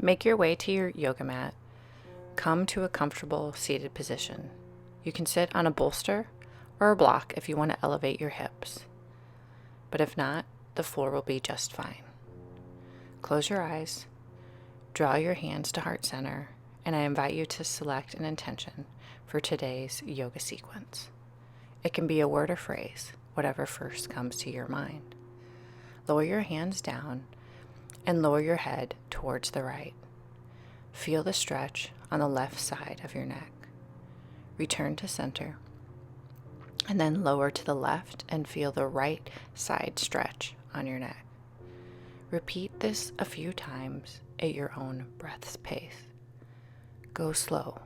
Make your way to your yoga mat. Come to a comfortable seated position. You can sit on a bolster or a block if you want to elevate your hips. But if not, the floor will be just fine. Close your eyes, draw your hands to heart center, and I invite you to select an intention for today's yoga sequence. It can be a word or phrase, whatever first comes to your mind. Lower your hands down and lower your head towards the right. Feel the stretch on the left side of your neck. Return to center, and then lower to the left and feel the right side stretch on your neck. Repeat this a few times at your own breath's pace. Go slow.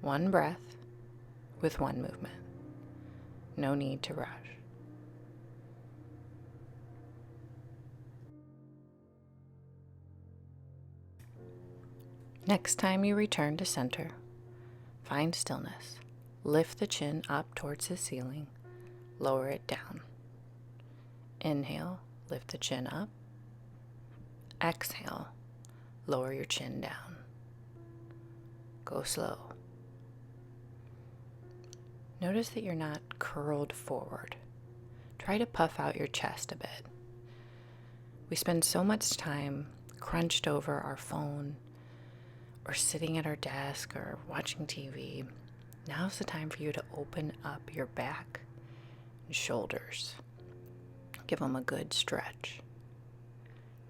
One breath with one movement. No need to rush. Next time you return to center, find stillness. Lift the chin up towards the ceiling. Lower it down. Inhale, lift the chin up. Exhale, lower your chin down. Go slow. Notice that you're not curled forward. Try to puff out your chest a bit. We spend so much time crunched over our phone or sitting at our desk or watching TV. Now's the time for you to open up your back and shoulders. Give them a good stretch.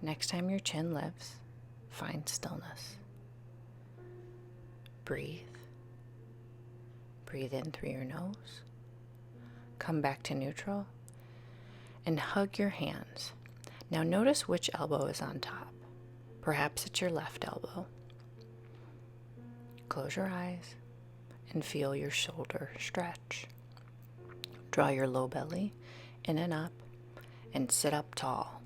Next time your chin lifts, find stillness. Breathe. Breathe in through your nose. Come back to neutral and hug your hands. Now notice which elbow is on top. Perhaps it's your left elbow. Close your eyes and feel your shoulder stretch. Draw your low belly in and up and sit up tall.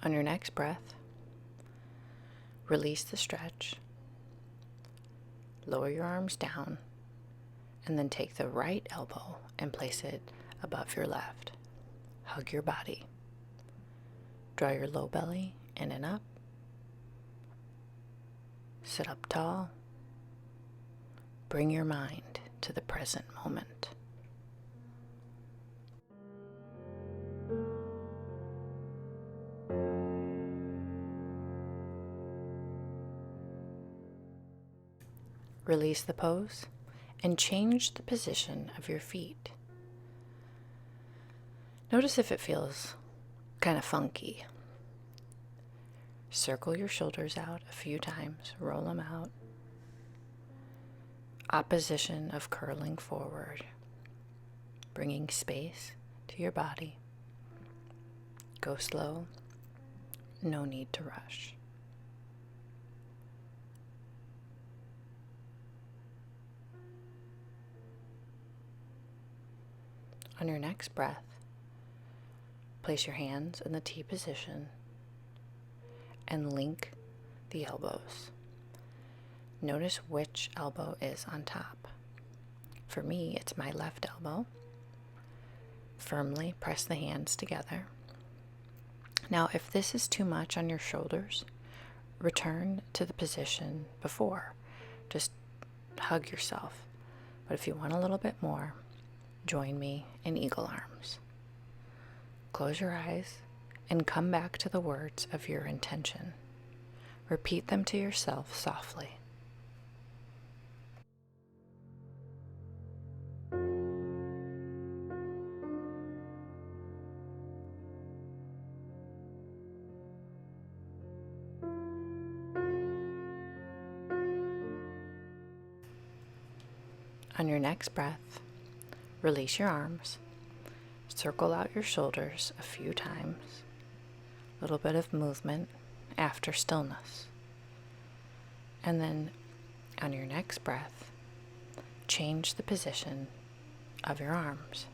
On your next breath, release the stretch. Lower your arms down, and then take the right elbow and place it above your left. Hug your body. Draw your low belly in and up. Sit up tall. Bring your mind to the present moment. Release the pose and change the position of your feet. Notice if it feels kind of funky. Circle your shoulders out a few times, roll them out. Opposition of curling forward, bringing space to your body. Go slow, no need to rush. On your next breath, place your hands in the T position and link the elbows. Notice which elbow is on top. For me, it's my left elbow. Firmly press the hands together. Now, if this is too much on your shoulders, return to the position before. Just hug yourself. But if you want a little bit more, join me in eagle arms. Close your eyes and come back to the words of your intention. Repeat them to yourself softly. On your next breath, release your arms, circle out your shoulders a few times, a little bit of movement after stillness. And then on your next breath, change the position of your arms.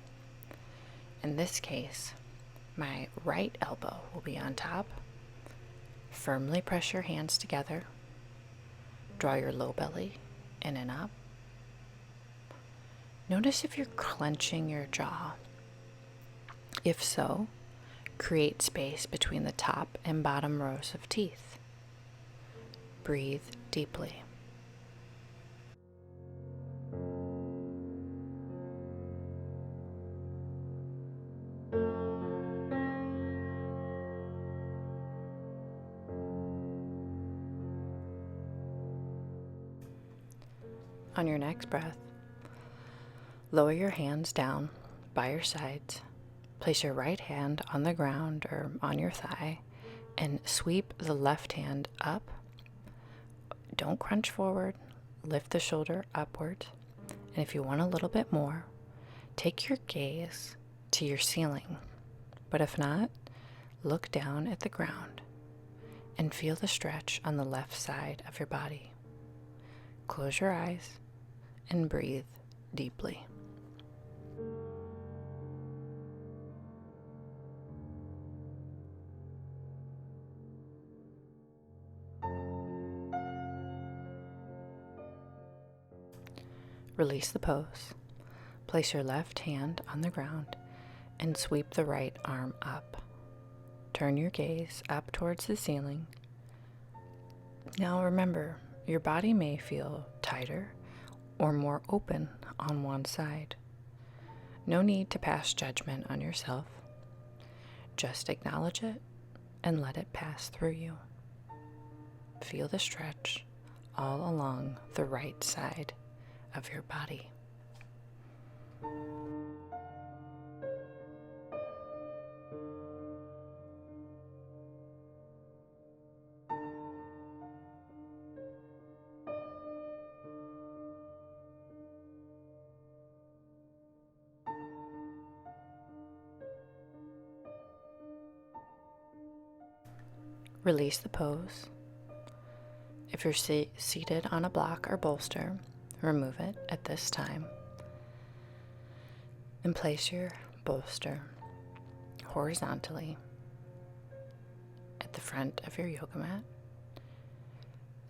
In this case, my right elbow will be on top. Firmly press your hands together. Draw your low belly in and up. Notice if you're clenching your jaw. If so, create space between the top and bottom rows of teeth. Breathe deeply. On your next breath, lower your hands down by your sides. Place your right hand on the ground or on your thigh and sweep the left hand up. Don't crunch forward. Lift the shoulder upward. And if you want a little bit more, take your gaze to your ceiling. But if not, look down at the ground and feel the stretch on the left side of your body. Close your eyes and breathe deeply. Release the pose. Place your left hand on the ground and sweep the right arm up. Turn your gaze up towards the ceiling. Now remember, your body may feel tighter or more open on one side. No need to pass judgment on yourself. Just acknowledge it and let it pass through you. Feel the stretch all along the right side of your body. Release the pose. If you're seated on a block or bolster, remove it at this time. And place your bolster horizontally at the front of your yoga mat.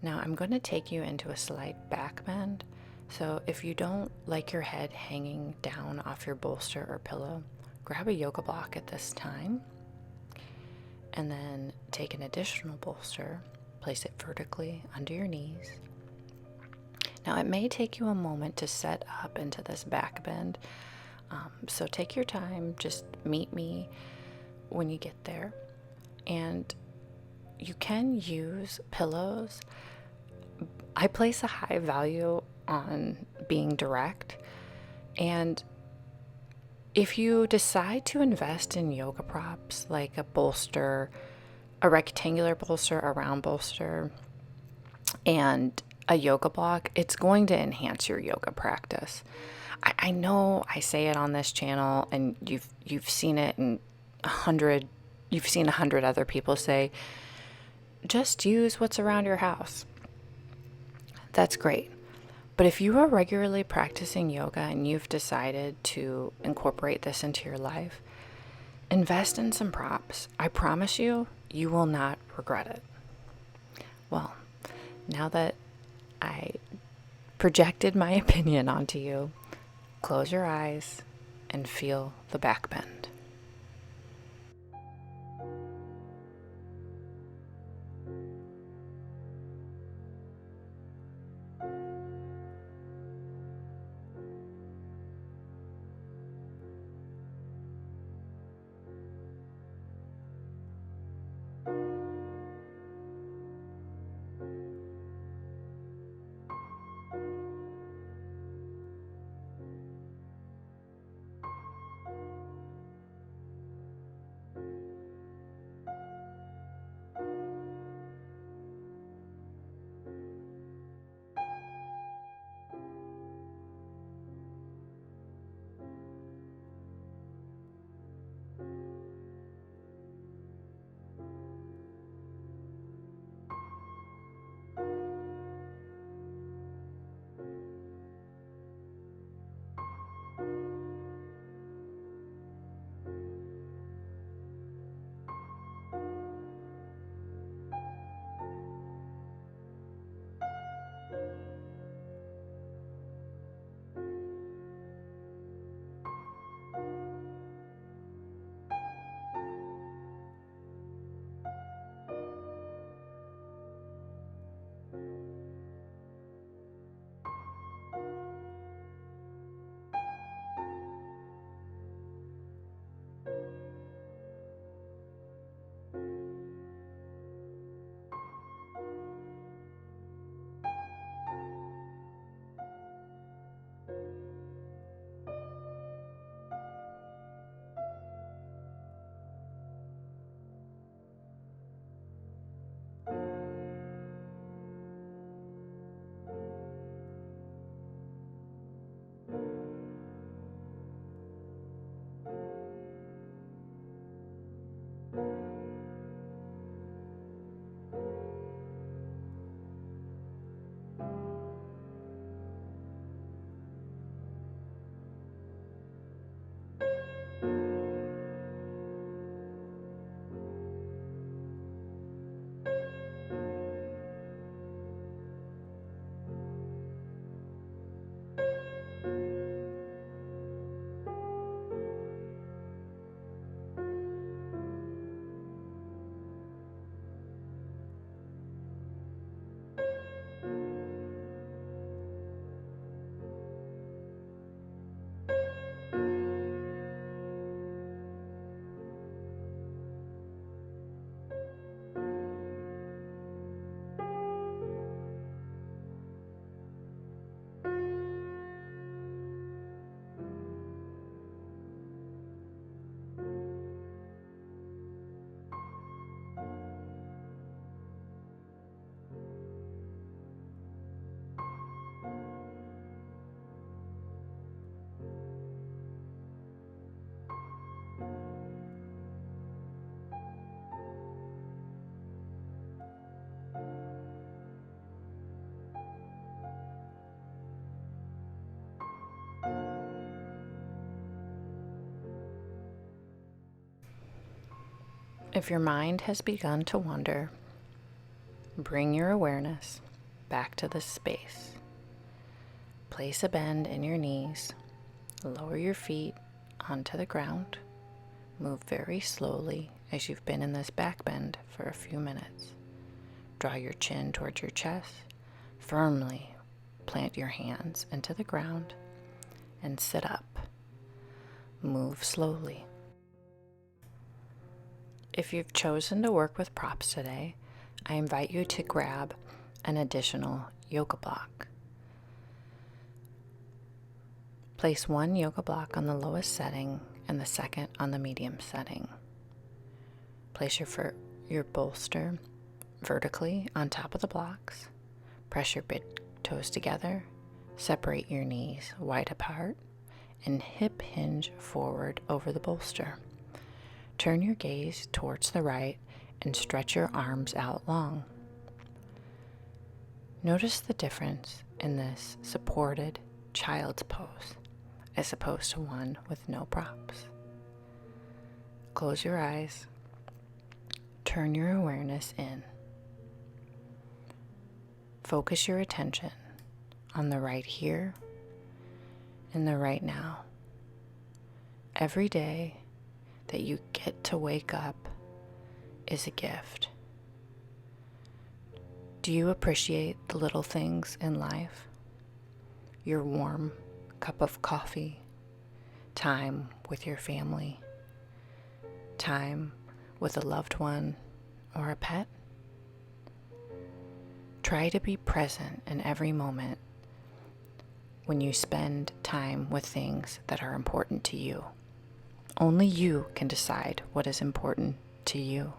Now I'm going to take you into a slight back bend. So if you don't like your head hanging down off your bolster or pillow, grab a yoga block at this time. And then take an additional bolster, place it vertically under your knees. Now it may take you a moment to set up into this back bend, so take your time, just meet me when you get there. And you can use pillows. I place a high value on being direct, and if you decide to invest in yoga props like a bolster, a rectangular bolster, a round bolster, and a yoga block, it's going to enhance your yoga practice. I know I say it on this channel, and you've seen it in 100 other people say, just use what's around your house. That's great. But if you are regularly practicing yoga and you've decided to incorporate this into your life, invest in some props. I promise you, you will not regret it. Well, now that I projected my opinion onto you, close your eyes and feel the back bend. If your mind has begun to wander, bring your awareness back to this space. Place a bend in your knees, lower your feet onto the ground, move very slowly as you've been in this back bend for a few minutes. Draw your chin towards your chest, firmly plant your hands into the ground, and sit up. Move slowly. If you've chosen to work with props today, I invite you to grab an additional yoga block. Place one yoga block on the lowest setting and the second on the medium setting. Place your bolster vertically on top of the blocks. Press your big toes together. Separate your knees wide apart and hip hinge forward over the bolster. Turn your gaze towards the right and stretch your arms out long. Notice the difference in this supported child's pose as opposed to one with no props. Close your eyes. Turn your awareness in. Focus your attention on the right here and the right now. Every day that you get to wake up is a gift. Do you appreciate the little things in life? Your warm cup of coffee, time with your family, time with a loved one or a pet? Try to be present in every moment when you spend time with things that are important to you. Only you can decide what is important to you.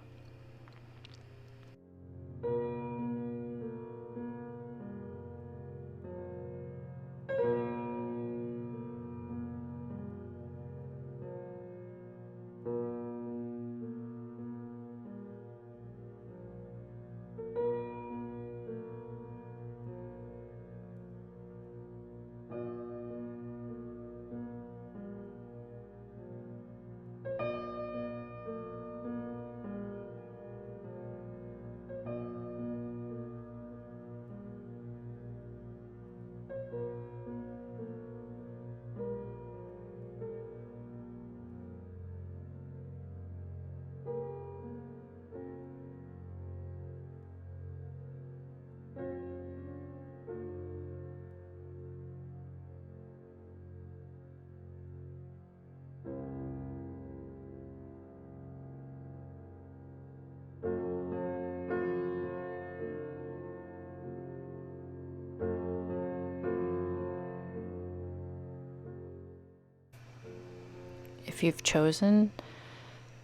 If you've chosen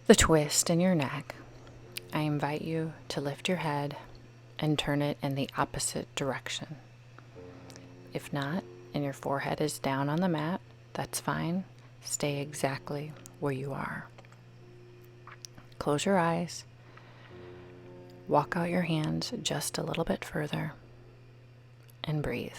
the twist in your neck, I invite you to lift your head and turn it in the opposite direction. If not, and your forehead is down on the mat, that's fine. Stay exactly where you are. Close your eyes. Walk out your hands just a little bit further and breathe.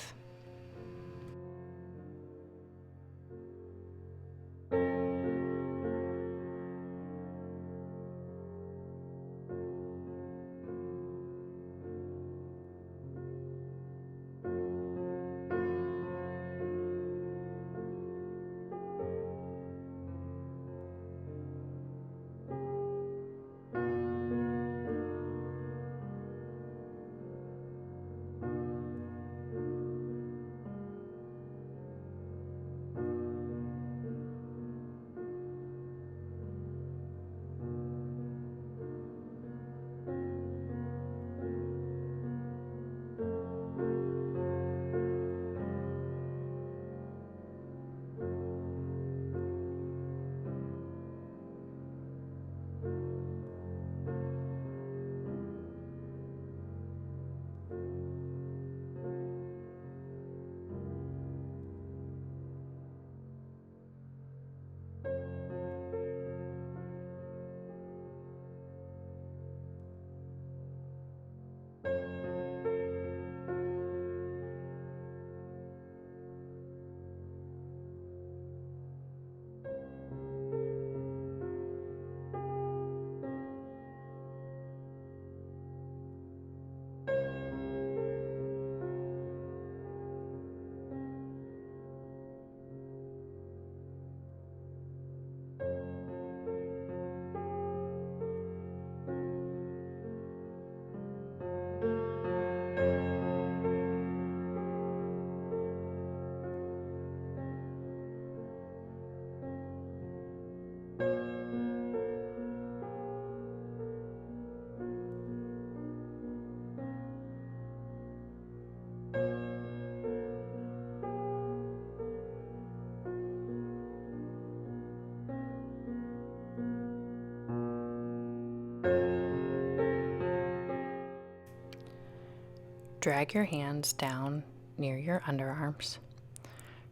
Drag your hands down near your underarms.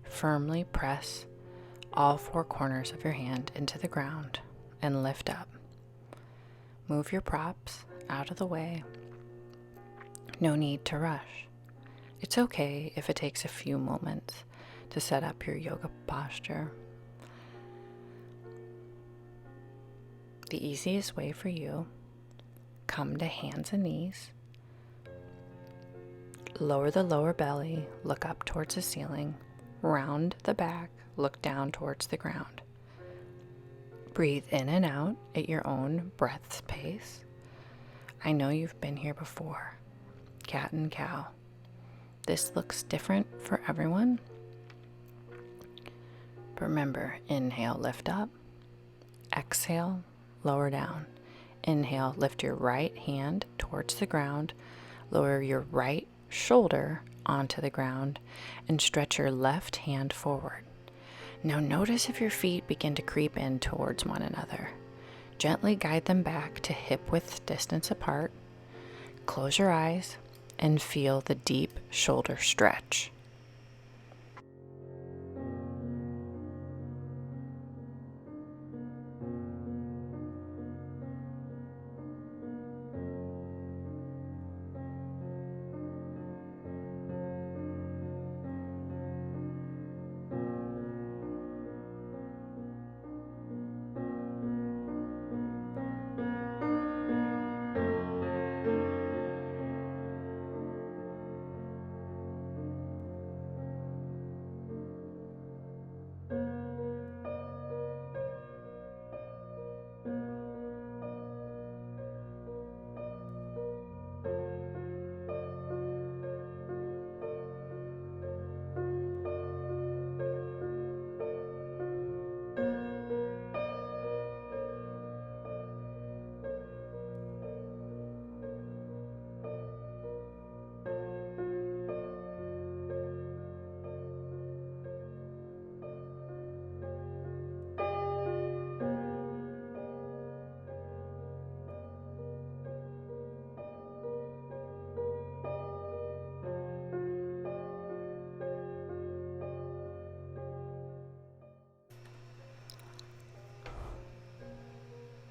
Firmly press all four corners of your hand into the ground and lift up. Move your props out of the way. No need to rush. It's okay if it takes a few moments to set up your yoga posture. The easiest way for you, come to hands and knees. Lower the lower belly, look up towards the ceiling. Round the back, look down towards the ground. Breathe in and out at your own breath's pace. I know you've been here before. Cat and cow. This looks different for everyone. But remember, inhale, lift up. Exhale, lower down. Inhale, lift your right hand towards the ground. Lower your right shoulder onto the ground and stretch your left hand forward. Now notice if your feet begin to creep in towards one another. Gently guide them back to hip-width distance apart. Close your eyes and feel the deep shoulder stretch.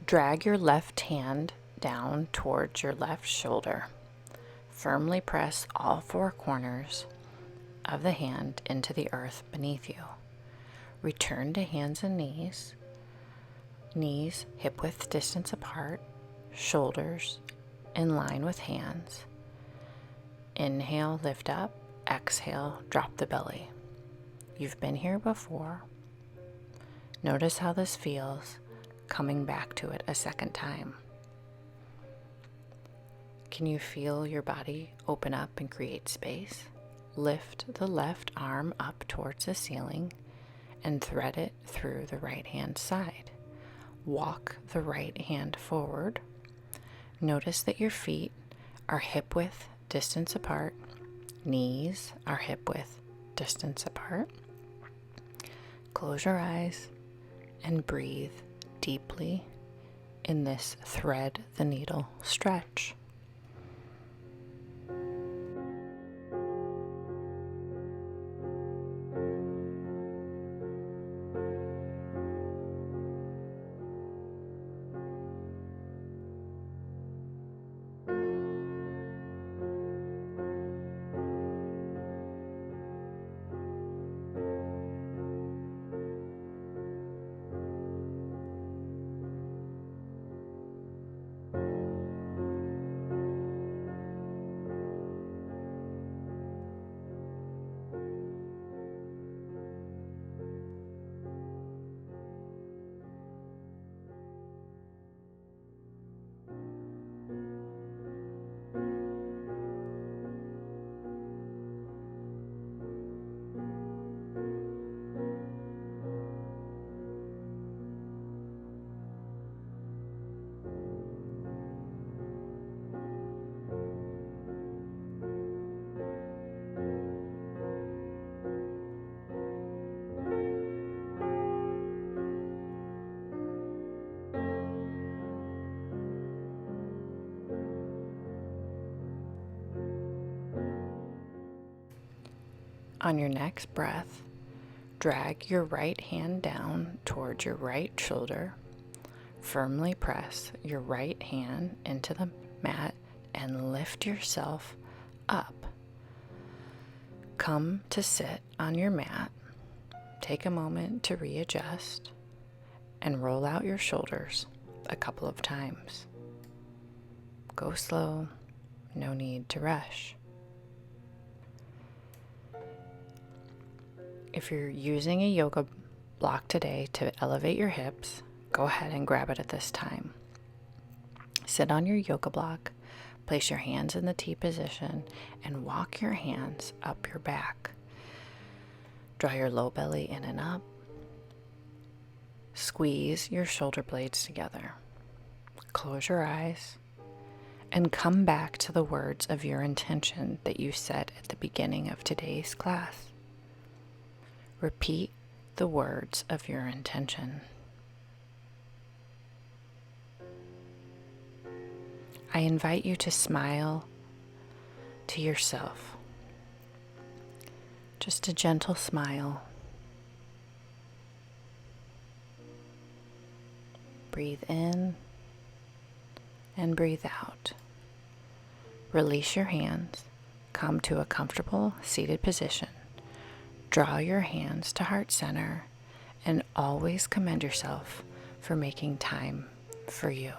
Drag your left hand down towards your left shoulder. Firmly press all four corners of the hand into the earth beneath you. Return to hands and knees. Knees hip-width distance apart. Shoulders in line with hands. Inhale, lift up. Exhale, drop the belly. You've been here before. Notice how this feels coming back to it a second time. Can you feel your body open up and create space? Lift the left arm up towards the ceiling and thread it through the right hand side. Walk the right hand forward. Notice that your feet are hip width distance apart. Knees are hip width distance apart. Close your eyes and breathe deeply in this thread the needle stretch. On your next breath, drag your right hand down towards your right shoulder. Firmly press your right hand into the mat and lift yourself up. Come to sit on your mat. Take a moment to readjust and roll out your shoulders a couple of times. Go slow, no need to rush. If you're using a yoga block today to elevate your hips, go ahead and grab it at this time. Sit on your yoga block, place your hands in the T position, and walk your hands up your back. Draw your low belly in and up. Squeeze your shoulder blades together. Close your eyes and come back to the words of your intention that you said at the beginning of today's class. Repeat the words of your intention. I invite you to smile to yourself. Just a gentle smile. Breathe in and breathe out. Release your hands. Come to a comfortable seated position. Draw your hands to heart center and always commend yourself for making time for you.